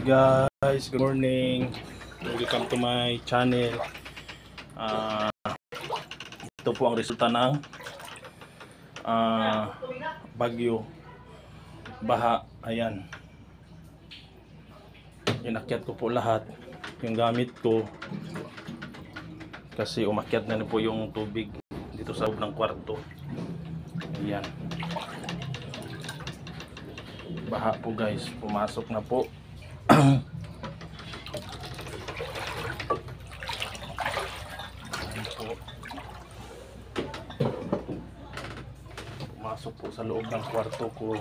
guys, good morning. Welcome to my channel. Ito po ang resulta ng bagyo, baha. Ayan, inakyat ko po lahat yung gamit ko kasi umakyat na po yung tubig dito sa loob ng kwarto. Ayan, baha po guys, pumasok na po. Pumasok po sa loob ng kwarto ko.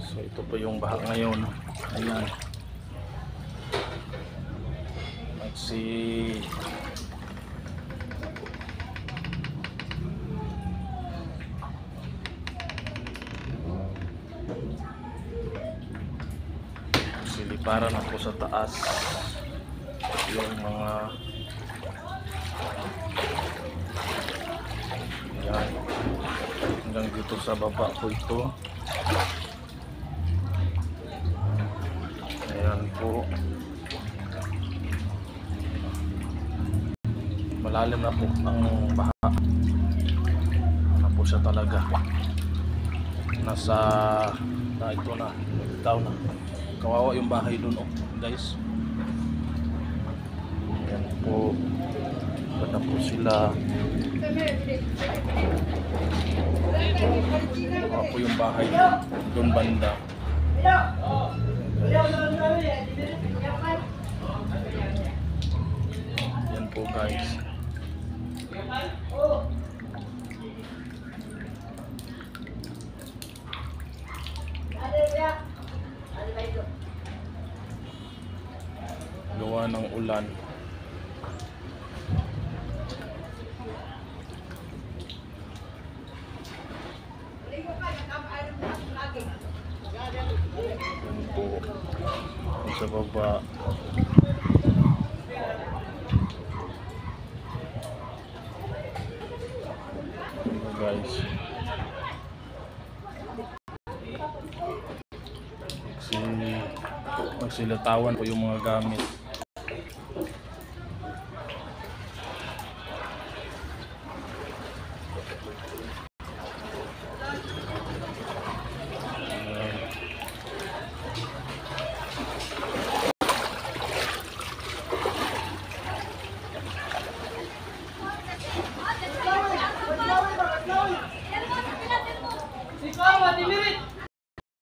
So ito po yung baha ngayon. Ayan, siliparan na po sa taas yung mga ayan, hanggang dito sa baba po ito. Ayan po, malalim na po ang baha. Ano po siya talaga, nasa ito na, itaw na. Kawawa yung bahay dun, oh guys. Ayan po, ganda po sila. Kawawa po yung bahay dun banda. Ayan po guys. Gawa ng ulan. Yan po sa baba. Guys, magsilatawan po yung mga gamit. Ikaw, madilit!